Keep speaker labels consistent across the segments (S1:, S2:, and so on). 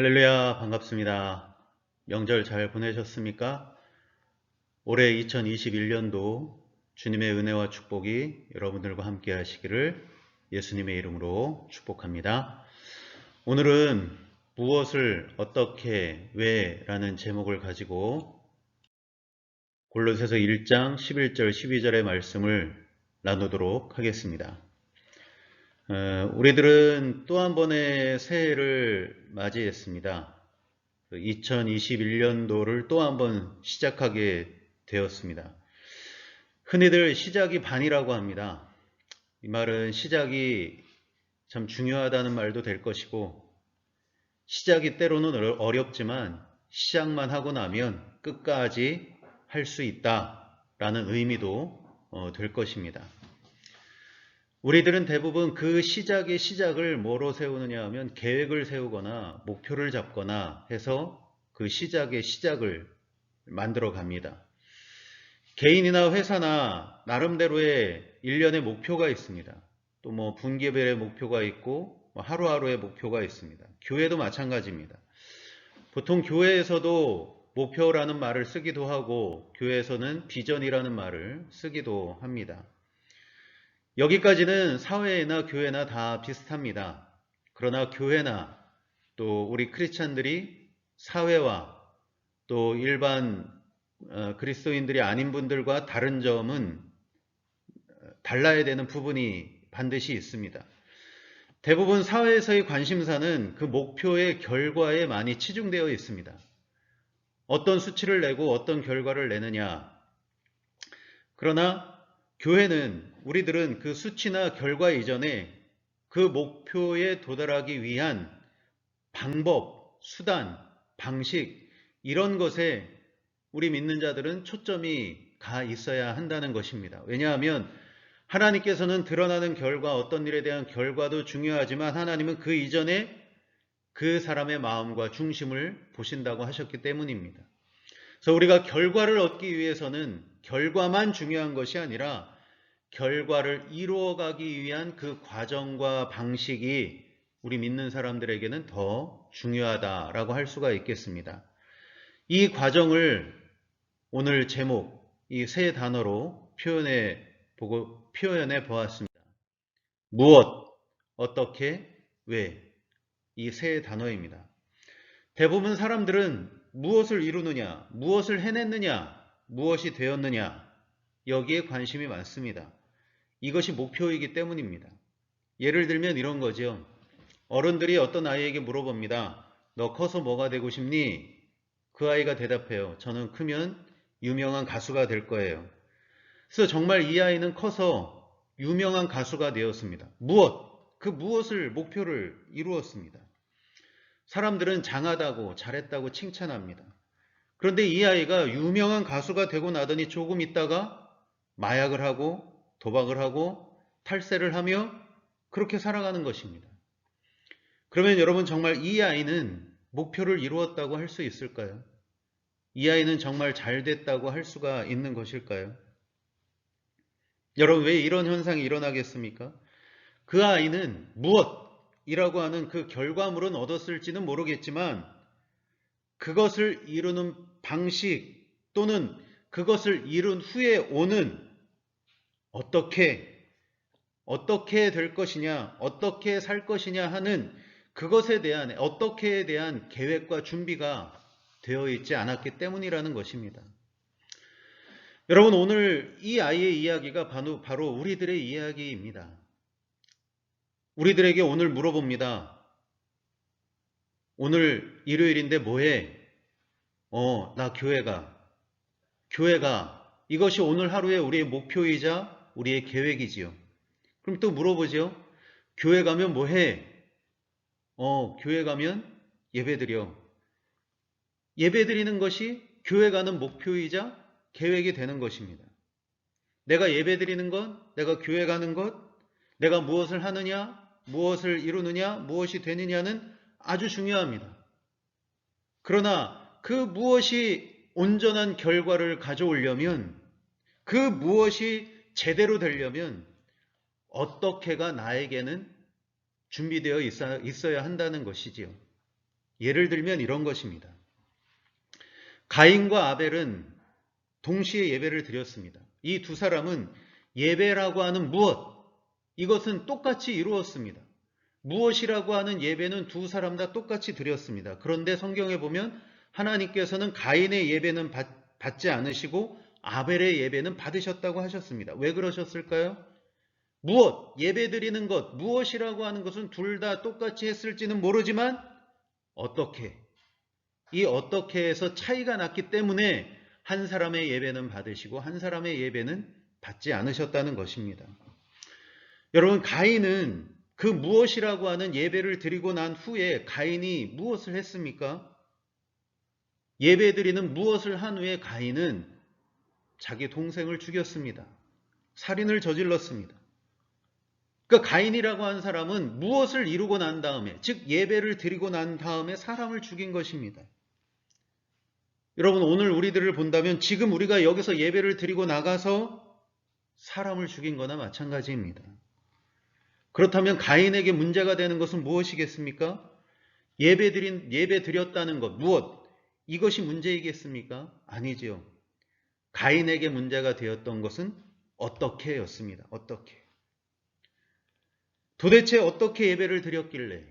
S1: 할렐루야, 반갑습니다. 명절 잘 보내셨습니까? 올해 2021년도 주님의 은혜와 축복이 여러분들과 함께 하시기를 예수님의 이름으로 축복합니다. 오늘은 무엇을 어떻게 왜 라는 제목을 가지고 골로새서 1장 11절 12절의 말씀을 나누도록 하겠습니다. 우리들은 또 한 번의 새해를 맞이했습니다. 2021년도를 또 한 번 시작하게 되었습니다. 흔히들 시작이 반이라고 합니다. 이 말은 시작이 참 중요하다는 말도 될 것이고, 시작이 때로는 어렵지만 시작만 하고 나면 끝까지 할 수 있다라는 의미도 될 것입니다. 우리들은 대부분 그 시작의 시작을 뭐로 세우느냐 하면 계획을 세우거나 목표를 잡거나 해서 그 시작의 시작을 만들어 갑니다. 개인이나 회사나 나름대로의 일련의 목표가 있습니다. 또 뭐 분기별의 목표가 있고 하루하루의 목표가 있습니다. 교회도 마찬가지입니다. 보통 교회에서도 목표라는 말을 쓰기도 하고 교회에서는 비전이라는 말을 쓰기도 합니다. 여기까지는 사회나 교회나 다 비슷합니다. 그러나 교회나 또 우리 크리스찬들이 사회와 또 일반 그리스도인들이 아닌 분들과 다른 점은 달라야 되는 부분이 반드시 있습니다. 대부분 사회에서의 관심사는 그 목표의 결과에 많이 치중되어 있습니다. 어떤 수치를 내고 어떤 결과를 내느냐. 그러나 교회는 우리들은 그 수치나 결과 이전에 그 목표에 도달하기 위한 방법, 수단, 방식 이런 것에 우리 믿는 자들은 초점이 가 있어야 한다는 것입니다. 왜냐하면 하나님께서는 드러나는 결과, 어떤 일에 대한 결과도 중요하지만 하나님은 그 이전에 그 사람의 마음과 중심을 보신다고 하셨기 때문입니다. 그래서 우리가 결과를 얻기 위해서는 결과만 중요한 것이 아니라 결과를 이루어가기 위한 그 과정과 방식이 우리 믿는 사람들에게는 더 중요하다라고 할 수가 있겠습니다. 이 과정을 오늘 제목, 이 세 단어로 표현해 보았습니다. 무엇, 어떻게, 왜, 이 세 단어입니다. 대부분 사람들은 무엇을 이루느냐, 무엇을 해냈느냐, 무엇이 되었느냐, 여기에 관심이 많습니다. 이것이 목표이기 때문입니다. 예를 들면 이런 거죠. 어른들이 어떤 아이에게 물어봅니다. 너 커서 뭐가 되고 싶니? 그 아이가 대답해요. 저는 크면 유명한 가수가 될 거예요. 그래서 정말 이 아이는 커서 유명한 가수가 되었습니다. 무엇? 그 무엇을 목표를 이루었습니다. 사람들은 장하다고 잘했다고 칭찬합니다. 그런데 이 아이가 유명한 가수가 되고 나더니 조금 있다가 마약을 하고 도박을 하고 탈세를 하며 그렇게 살아가는 것입니다. 그러면 여러분 정말 이 아이는 목표를 이루었다고 할 수 있을까요? 이 아이는 정말 잘 됐다고 할 수가 있는 것일까요? 여러분 왜 이런 현상이 일어나겠습니까? 그 아이는 무엇이라고 하는 그 결과물은 얻었을지는 모르겠지만 그것을 이루는 방식 또는 그것을 이룬 후에 오는 어떻게 될 것이냐, 어떻게 살 것이냐 하는 그것에 대한 어떻게에 대한 계획과 준비가 되어 있지 않았기 때문이라는 것입니다. 여러분 오늘 이 아이의 이야기가 바로 우리들의 이야기입니다. 우리들에게 오늘 물어봅니다. 오늘 일요일인데 뭐해? 나 교회가 이것이 오늘 하루의 우리의 목표이자 우리의 계획이지요. 그럼 또 물어보죠. 교회 가면 뭐해? 교회 가면 예배드려. 예배드리는 것이 교회 가는 목표이자 계획이 되는 것입니다. 내가 예배드리는 것, 내가 교회 가는 것, 내가 무엇을 하느냐, 무엇을 이루느냐, 무엇이 되느냐는 아주 중요합니다. 그러나 그 무엇이 온전한 결과를 가져오려면, 그 무엇이 제대로 되려면 어떻게가 나에게는 준비되어 있어야 한다는 것이지요. 예를 들면 이런 것입니다. 가인과 아벨은 동시에 예배를 드렸습니다. 이 두 사람은 예배라고 하는 무엇, 이것은 똑같이 이루었습니다. 무엇이라고 하는 예배는 두 사람 다 똑같이 드렸습니다. 그런데 성경에 보면 하나님께서는 가인의 예배는 받지 않으시고 아벨의 예배는 받으셨다고 하셨습니다. 왜 그러셨을까요? 무엇, 예배 드리는 것, 무엇이라고 하는 것은 둘 다 똑같이 했을지는 모르지만 어떻게, 이 어떻게에서 차이가 났기 때문에 한 사람의 예배는 받으시고 한 사람의 예배는 받지 않으셨다는 것입니다. 여러분, 가인은 그 무엇이라고 하는 예배를 드리고 난 후에 가인이 무엇을 했습니까? 예배 드리는 무엇을 한 후에 가인은 자기 동생을 죽였습니다. 살인을 저질렀습니다. 그러니까 가인이라고 한 사람은 무엇을 이루고 난 다음에, 즉 예배를 드리고 난 다음에 사람을 죽인 것입니다. 여러분, 오늘 우리들을 본다면 지금 우리가 여기서 예배를 드리고 나가서 사람을 죽인 거나 마찬가지입니다. 그렇다면 가인에게 문제가 되는 것은 무엇이겠습니까? 예배 드렸다는 것, 무엇? 이것이 문제이겠습니까? 아니지요. 가인에게 문제가 되었던 것은 어떻게였습니다. 어떻게? 도대체 어떻게 예배를 드렸길래?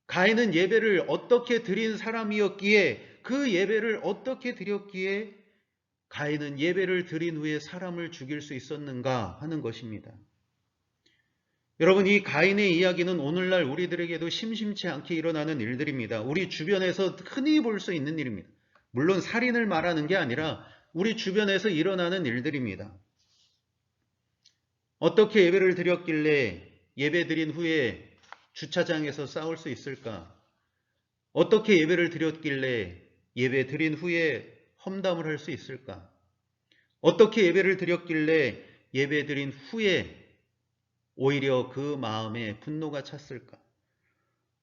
S1: 가인은 예배를 어떻게 드린 사람이었기에, 그 예배를 어떻게 드렸기에 가인은 예배를 드린 후에 사람을 죽일 수 있었는가 하는 것입니다. 여러분, 이 가인의 이야기는 오늘날 우리들에게도 심심치 않게 일어나는 일들입니다. 우리 주변에서 흔히 볼 수 있는 일입니다. 물론 살인을 말하는 게 아니라 우리 주변에서 일어나는 일들입니다. 어떻게 예배를 드렸길래 예배 드린 후에 주차장에서 싸울 수 있을까? 어떻게 예배를 드렸길래 예배 드린 후에 험담을 할 수 있을까? 어떻게 예배를 드렸길래 예배 드린 후에 오히려 그 마음에 분노가 찼을까?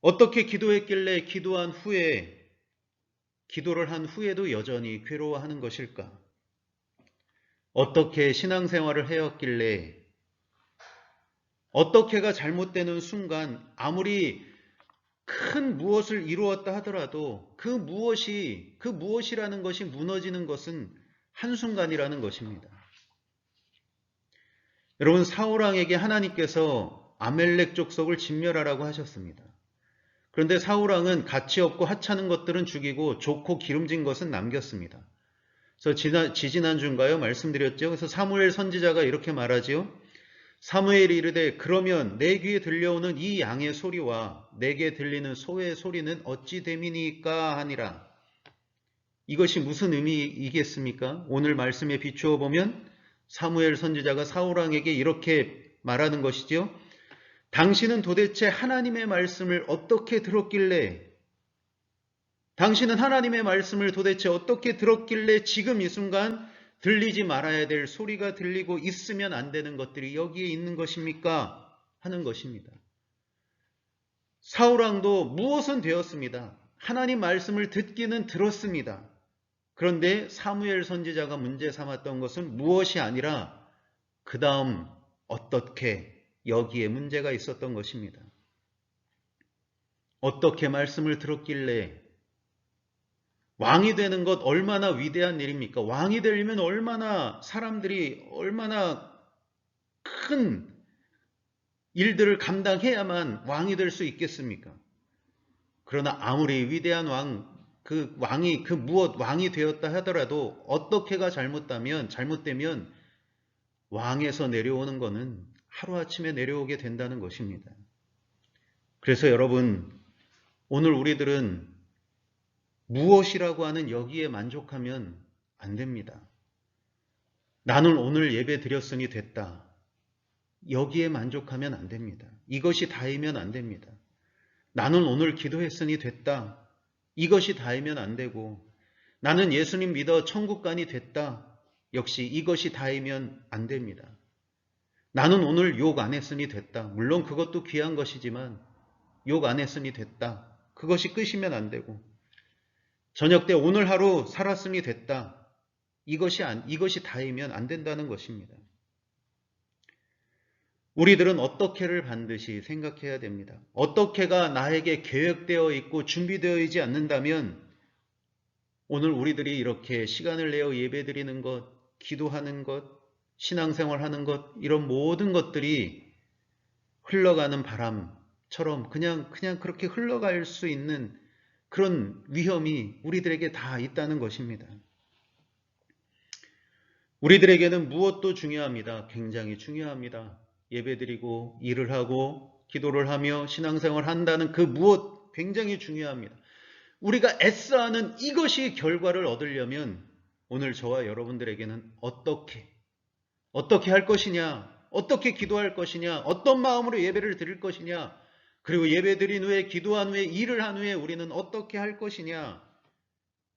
S1: 어떻게 기도했길래 기도한 후에, 기도를 한 후에도 여전히 괴로워하는 것일까? 어떻게 신앙생활을 해왔길래, 어떻게가 잘못되는 순간 아무리 큰 무엇을 이루었다 하더라도 그 무엇이라는 것이 무너지는 것은 한순간이라는 것입니다. 여러분, 사울왕에게 하나님께서 아멜렉 족속을 진멸하라고 하셨습니다. 그런데 사울왕은 가치 없고 하찮은 것들은 죽이고 좋고 기름진 것은 남겼습니다. 그래서 지지난주인가요? 말씀드렸죠. 그래서 사무엘 선지자가 이렇게 말하지요. 사무엘이 이르되 그러면 내 귀에 들려오는 이 양의 소리와 내게 들리는 소의 소리는 어찌 됨이니까 하니라. 이것이 무슨 의미이겠습니까? 오늘 말씀에 비추어 보면 사무엘 선지자가 사울왕에게 이렇게 말하는 것이지요. 당신은 도대체 하나님의 말씀을 어떻게 들었길래, 당신은 하나님의 말씀을 도대체 어떻게 들었길래 지금 이 순간 들리지 말아야 될 소리가 들리고 있으면 안 되는 것들이 여기에 있는 것입니까? 하는 것입니다. 사울왕도 무엇은 되었습니다. 하나님 말씀을 듣기는 들었습니다. 그런데 사무엘 선지자가 문제 삼았던 것은 무엇이 아니라 그 다음 어떻게, 여기에 문제가 있었던 것입니다. 어떻게 말씀을 들었길래, 왕이 되는 것 얼마나 위대한 일입니까? 왕이 되려면 사람들이 얼마나 큰 일들을 감당해야만 왕이 될 수 있겠습니까? 그러나 아무리 위대한 왕이 되었다 하더라도 어떻게가 잘못되면 왕에서 내려오는 것은 하루아침에 내려오게 된다는 것입니다. 그래서 여러분, 오늘 우리들은 무엇이라고 하는 여기에 만족하면 안 됩니다. 나는 오늘 예배 드렸으니 됐다. 여기에 만족하면 안 됩니다. 이것이 다이면 안 됩니다. 나는 오늘 기도했으니 됐다. 이것이 다이면 안 되고, 나는 예수님 믿어 천국 가니 됐다. 역시 이것이 다이면 안 됩니다. 나는 오늘 욕 안 했으니 됐다. 물론 그것도 귀한 것이지만 욕 안 했으니 됐다. 그것이 끝이면 안 되고, 저녁 때 오늘 하루 살았으니 됐다. 이것이 다이면 안 된다는 것입니다. 우리들은 어떻게를 반드시 생각해야 됩니다. 어떻게가 나에게 계획되어 있고 준비되어 있지 않는다면 오늘 우리들이 이렇게 시간을 내어 예배드리는 것, 기도하는 것, 신앙생활 하는 것, 이런 모든 것들이 흘러가는 바람처럼 그냥 그렇게 흘러갈 수 있는 그런 위험이 우리들에게 다 있다는 것입니다. 우리들에게는 무엇도 중요합니다. 굉장히 중요합니다. 예배드리고 일을 하고 기도를 하며 신앙생활 한다는 그 무엇 굉장히 중요합니다. 우리가 애써하는 이것이 결과를 얻으려면 오늘 저와 여러분들에게는 어떻게 할 것이냐, 어떻게 기도할 것이냐, 어떤 마음으로 예배를 드릴 것이냐, 그리고 예배 드린 후에 기도한 후에 일을 한 후에 우리는 어떻게 할 것이냐,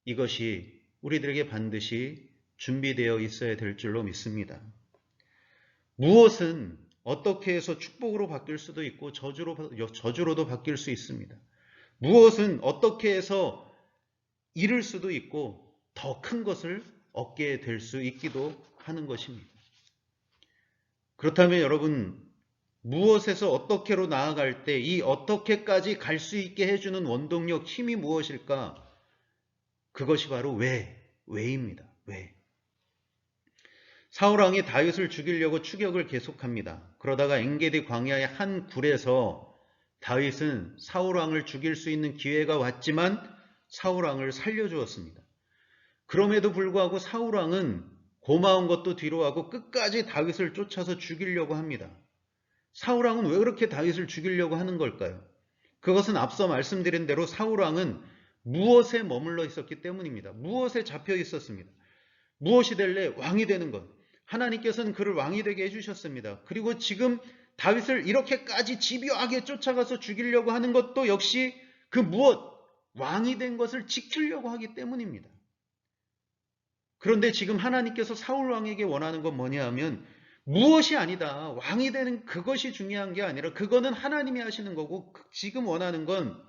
S1: 이것이 우리들에게 반드시 준비되어 있어야 될 줄로 믿습니다. 무엇은 어떻게 해서 축복으로 바뀔 수도 있고 저주로도 바뀔 수 있습니다. 무엇은 어떻게 해서 잃을 수도 있고 더 큰 것을 얻게 될 수 있기도 하는 것입니다. 그렇다면 여러분, 무엇에서 어떻게로 나아갈 때 이 어떻게까지 갈 수 있게 해주는 원동력, 힘이 무엇일까? 그것이 바로 왜입니다. 왜. 사울왕이 다윗을 죽이려고 추격을 계속합니다. 그러다가 엔게디 광야의 한 굴에서 다윗은 사울왕을 죽일 수 있는 기회가 왔지만 사울왕을 살려주었습니다. 그럼에도 불구하고 사울왕은 고마운 것도 뒤로하고 끝까지 다윗을 쫓아서 죽이려고 합니다. 사울왕은 왜 그렇게 다윗을 죽이려고 하는 걸까요? 그것은 앞서 말씀드린 대로 사울왕은 무엇에 머물러 있었기 때문입니다. 무엇에 잡혀 있었습니다. 무엇이 될래? 왕이 되는 것. 하나님께서는 그를 왕이 되게 해주셨습니다. 그리고 지금 다윗을 이렇게까지 집요하게 쫓아가서 죽이려고 하는 것도 역시 그 무엇? 왕이 된 것을 지키려고 하기 때문입니다. 그런데 지금 하나님께서 사울 왕에게 원하는 건 뭐냐 하면 무엇이 아니다. 왕이 되는 그것이 중요한 게 아니라 그거는 하나님이 하시는 거고 지금 원하는 건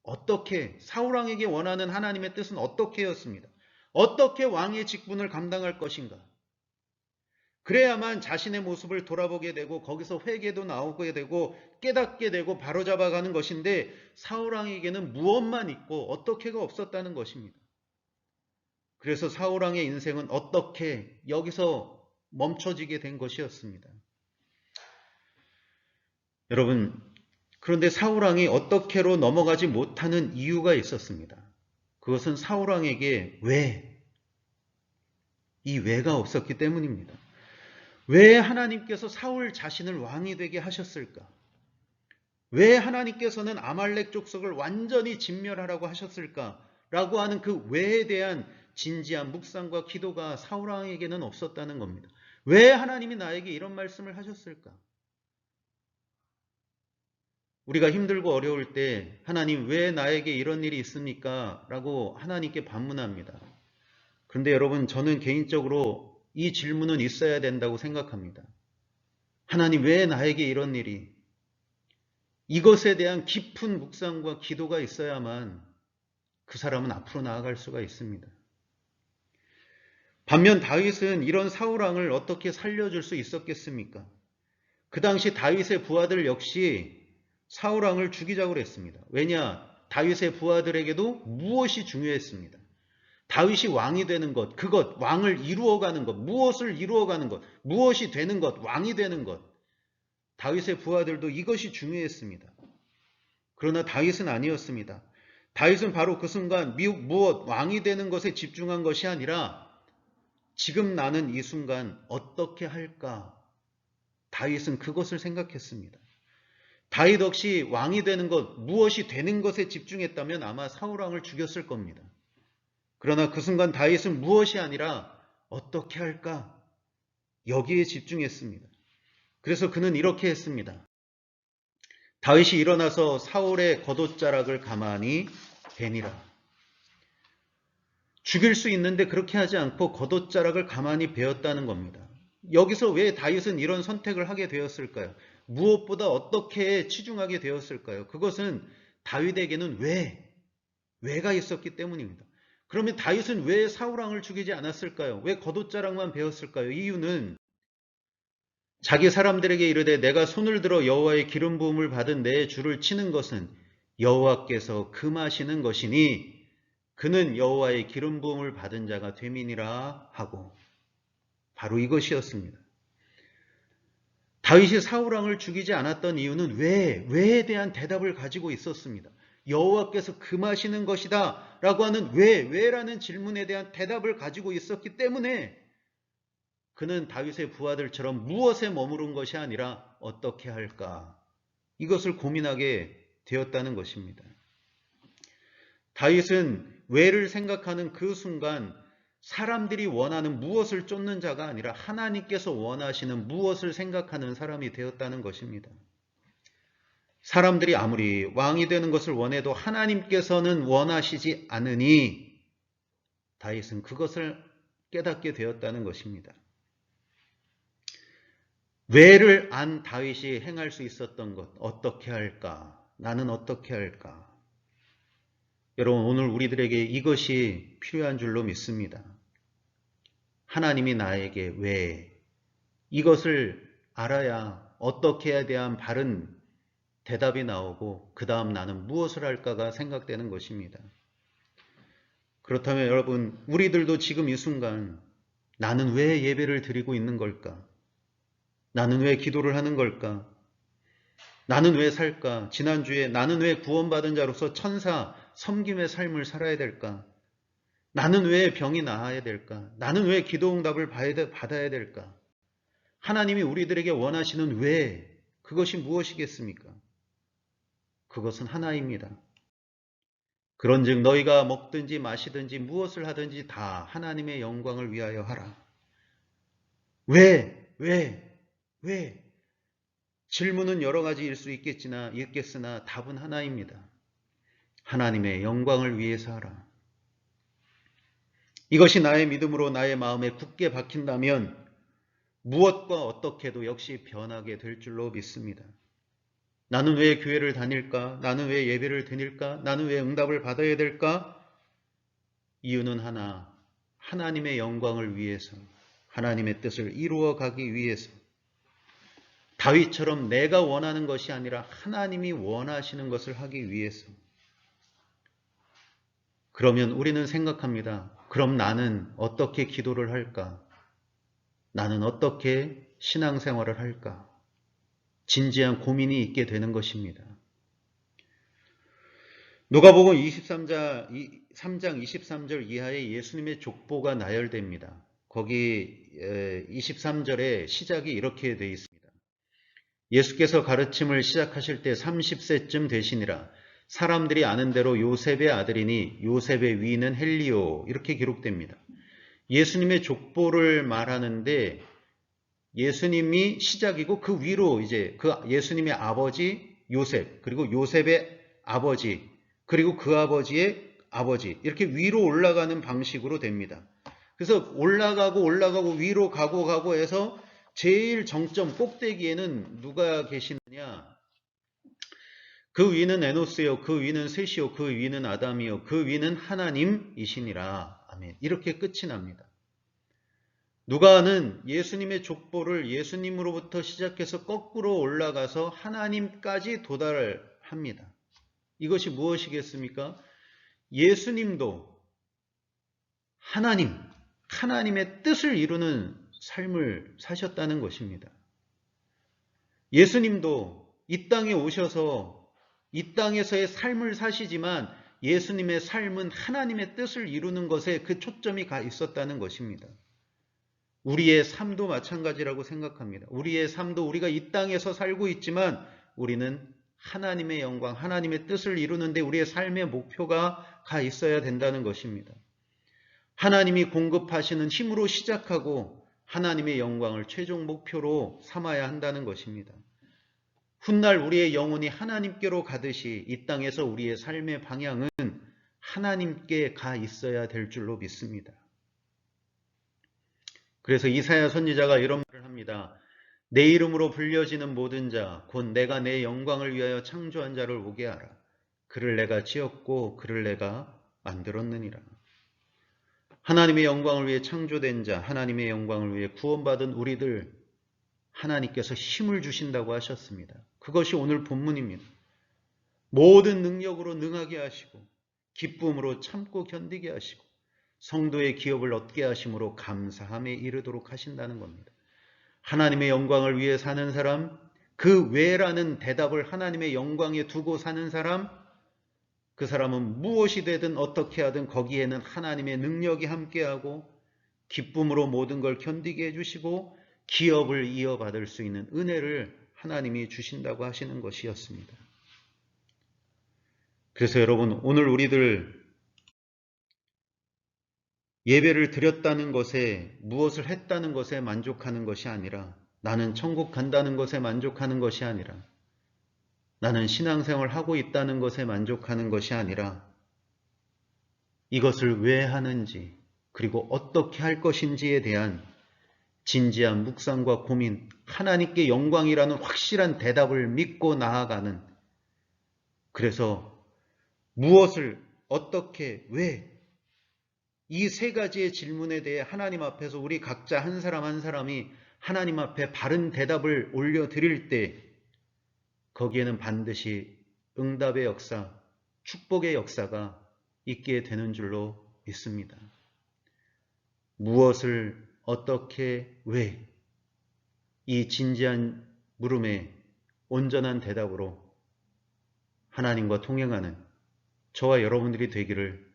S1: 어떻게 사울 왕에게 원하는 하나님의 뜻은 어떻게였습니다. 어떻게 왕의 직분을 감당할 것인가. 그래야만 자신의 모습을 돌아보게 되고 거기서 회개도 나오게 되고 깨닫게 되고 바로잡아가는 것인데 사울 왕에게는 무엇만 있고 어떻게가 없었다는 것입니다. 그래서 사울 왕의 인생은 어떻게 여기서 멈춰지게 된 것이었습니다. 여러분, 그런데 사울 왕이 어떻게로 넘어가지 못하는 이유가 있었습니다. 그것은 사울 왕에게 이 왜가 없었기 때문입니다. 왜 하나님께서 사울 자신을 왕이 되게 하셨을까? 왜 하나님께서는 아말렉 족속을 완전히 진멸하라고 하셨을까? 라고 하는 그 왜에 대한 진지한 묵상과 기도가 사울 왕에게는 없었다는 겁니다. 왜 하나님이 나에게 이런 말씀을 하셨을까? 우리가 힘들고 어려울 때 하나님 왜 나에게 이런 일이 있습니까? 라고 하나님께 반문합니다. 그런데 여러분, 저는 개인적으로 이 질문은 있어야 된다고 생각합니다. 하나님 왜 나에게 이런 일이? 이것에 대한 깊은 묵상과 기도가 있어야만 그 사람은 앞으로 나아갈 수가 있습니다. 반면 다윗은 이런 사울 왕을 어떻게 살려줄 수 있었겠습니까? 그 당시 다윗의 부하들 역시 사울 왕을 죽이자고 했습니다. 왜냐? 다윗의 부하들에게도 무엇이 중요했습니다. 다윗이 왕이 되는 것, 그것, 왕을 이루어가는 것, 무엇을 이루어가는 것, 무엇이 되는 것, 왕이 되는 것. 다윗의 부하들도 이것이 중요했습니다. 그러나 다윗은 아니었습니다. 다윗은 바로 그 순간 무엇, 왕이 되는 것에 집중한 것이 아니라 지금 나는 이 순간 어떻게 할까? 다윗은 그것을 생각했습니다. 다윗 없이 왕이 되는 것, 무엇이 되는 것에 집중했다면 아마 사울 왕을 죽였을 겁니다. 그러나 그 순간 다윗은 무엇이 아니라 어떻게 할까? 여기에 집중했습니다. 그래서 그는 이렇게 했습니다. 다윗이 일어나서 사울의 겉옷자락을 가만히 베니라. 죽일 수 있는데 그렇게 하지 않고 겉옷자락을 가만히 베었다는 겁니다. 여기서 왜 다윗은 이런 선택을 하게 되었을까요? 무엇보다 어떻게 치중하게 되었을까요? 그것은 다윗에게는 왜가 있었기 때문입니다. 그러면 다윗은 왜 사울 왕을 죽이지 않았을까요? 왜 겉옷자락만 베었을까요? 이유는 자기 사람들에게 이르되 내가 손을 들어 여호와의 기름 부음을 받은 내 주를 치는 것은 여호와께서 금하시는 것이니 그는 여호와의 기름 부음을 받은 자가 됨이니라 하고, 바로 이것이었습니다. 다윗이 사울 왕을 죽이지 않았던 이유는 왜에 대한 대답을 가지고 있었습니다. 여호와께서 금하시는 것이다 라고 하는 왜라는 질문에 대한 대답을 가지고 있었기 때문에 그는 다윗의 부하들처럼 무엇에 머무른 것이 아니라 어떻게 할까, 이것을 고민하게 되었다는 것입니다. 다윗은 왜를 생각하는 그 순간 사람들이 원하는 무엇을 쫓는 자가 아니라 하나님께서 원하시는 무엇을 생각하는 사람이 되었다는 것입니다. 사람들이 아무리 왕이 되는 것을 원해도 하나님께서는 원하시지 않으니 다윗은 그것을 깨닫게 되었다는 것입니다. 왜를 안 다윗이 행할 수 있었던 것, 어떻게 할까? 나는 어떻게 할까? 여러분, 오늘 우리들에게 이것이 필요한 줄로 믿습니다. 하나님이 나에게 왜, 이것을 알아야 어떻게에 대한 바른 대답이 나오고 그 다음 나는 무엇을 할까가 생각되는 것입니다. 그렇다면 여러분, 우리들도 지금 이 순간 나는 왜 예배를 드리고 있는 걸까? 나는 왜 기도를 하는 걸까? 나는 왜 살까? 지난주에 나는 왜 구원받은 자로서 천사 섬김의 삶을 살아야 될까? 나는 왜 병이 나아야 될까? 나는 왜 기도응답을 받아야 될까? 하나님이 우리들에게 원하시는 왜, 그것이 무엇이겠습니까? 그것은 하나입니다. 그런즉 너희가 먹든지 마시든지 무엇을 하든지 다 하나님의 영광을 위하여 하라. 왜? 질문은 여러 가지일 수 있겠으나 답은 하나입니다. 하나님의 영광을 위해서 하라. 이것이 나의 믿음으로 나의 마음에 굳게 박힌다면 무엇과 어떻게도 역시 변하게 될 줄로 믿습니다. 나는 왜 교회를 다닐까? 나는 왜 예배를 드릴까? 나는 왜 응답을 받아야 될까? 이유는 하나, 하나님의 영광을 위해서, 하나님의 뜻을 이루어 가기 위해서, 다윗처럼 내가 원하는 것이 아니라 하나님이 원하시는 것을 하기 위해서. 그러면 우리는 생각합니다. 그럼 나는 어떻게 기도를 할까? 나는 어떻게 신앙생활을 할까? 진지한 고민이 있게 되는 것입니다. 누가복음 3장 23절 이하에 예수님의 족보가 나열됩니다. 거기 23절에 시작이 이렇게 되어 있습니다. 예수께서 가르침을 시작하실 때 30세쯤 되시니라. 사람들이 아는 대로 요셉의 아들이니 요셉의 위는 헬리오, 이렇게 기록됩니다. 예수님의 족보를 말하는데 예수님이 시작이고 그 위로 이제 그 예수님의 아버지 요셉, 그리고 요셉의 아버지, 그리고 그 아버지의 아버지, 이렇게 위로 올라가는 방식으로 됩니다. 그래서 올라가고 위로 가고 해서 제일 정점 꼭대기에는 누가 계시느냐? 그 위는 에노스요, 그 위는 셋이요, 그 위는 아담이요, 그 위는 하나님이시니라. 아멘. 이렇게 끝이 납니다. 누가는 예수님의 족보를 예수님으로부터 시작해서 거꾸로 올라가서 하나님까지 도달합니다. 이것이 무엇이겠습니까? 예수님도 하나님의 뜻을 이루는 삶을 사셨다는 것입니다. 예수님도 이 땅에 오셔서 이 땅에서의 삶을 사시지만 예수님의 삶은 하나님의 뜻을 이루는 것에 그 초점이 가 있었다는 것입니다. 우리의 삶도 마찬가지라고 생각합니다. 우리의 삶도 우리가 이 땅에서 살고 있지만 우리는 하나님의 영광, 하나님의 뜻을 이루는데 우리의 삶의 목표가 가 있어야 된다는 것입니다. 하나님이 공급하시는 힘으로 시작하고 하나님의 영광을 최종 목표로 삼아야 한다는 것입니다. 훗날 우리의 영혼이 하나님께로 가듯이 이 땅에서 우리의 삶의 방향은 하나님께 가 있어야 될 줄로 믿습니다. 그래서 이사야 선지자가 이런 말을 합니다. 내 이름으로 불려지는 모든 자, 곧 내가 내 영광을 위하여 창조한 자를 오게 하라. 그를 내가 지었고 그를 내가 만들었느니라. 하나님의 영광을 위해 창조된 자, 하나님의 영광을 위해 구원받은 우리들, 하나님께서 힘을 주신다고 하셨습니다. 그것이 오늘 본문입니다. 모든 능력으로 능하게 하시고 기쁨으로 참고 견디게 하시고 성도의 기업을 얻게 하심으로 감사함에 이르도록 하신다는 겁니다. 하나님의 영광을 위해 사는 사람, 그 왜라는 대답을 하나님의 영광에 두고 사는 사람, 그 사람은 무엇이 되든 어떻게 하든 거기에는 하나님의 능력이 함께하고 기쁨으로 모든 걸 견디게 해주시고 기업을 이어받을 수 있는 은혜를 하나님이 주신다고 하시는 것이었습니다. 그래서 여러분, 오늘 우리들 예배를 드렸다는 것에, 무엇을 했다는 것에 만족하는 것이 아니라, 나는 천국 간다는 것에 만족하는 것이 아니라, 나는 신앙생활 하고 있다는 것에 만족하는 것이 아니라, 이것을 왜 하는지, 그리고 어떻게 할 것인지에 대한 진지한 묵상과 고민, 하나님께 영광이라는 확실한 대답을 믿고 나아가는, 그래서 무엇을, 어떻게, 왜, 이 세 가지의 질문에 대해 하나님 앞에서 우리 각자 한 사람 한 사람이 하나님 앞에 바른 대답을 올려드릴 때 거기에는 반드시 응답의 역사, 축복의 역사가 있게 되는 줄로 믿습니다. 무엇을, 어떻게, 왜, 이 진지한 물음에 온전한 대답으로 하나님과 통행하는 저와 여러분들이 되기를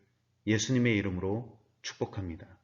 S1: 예수님의 이름으로 축복합니다.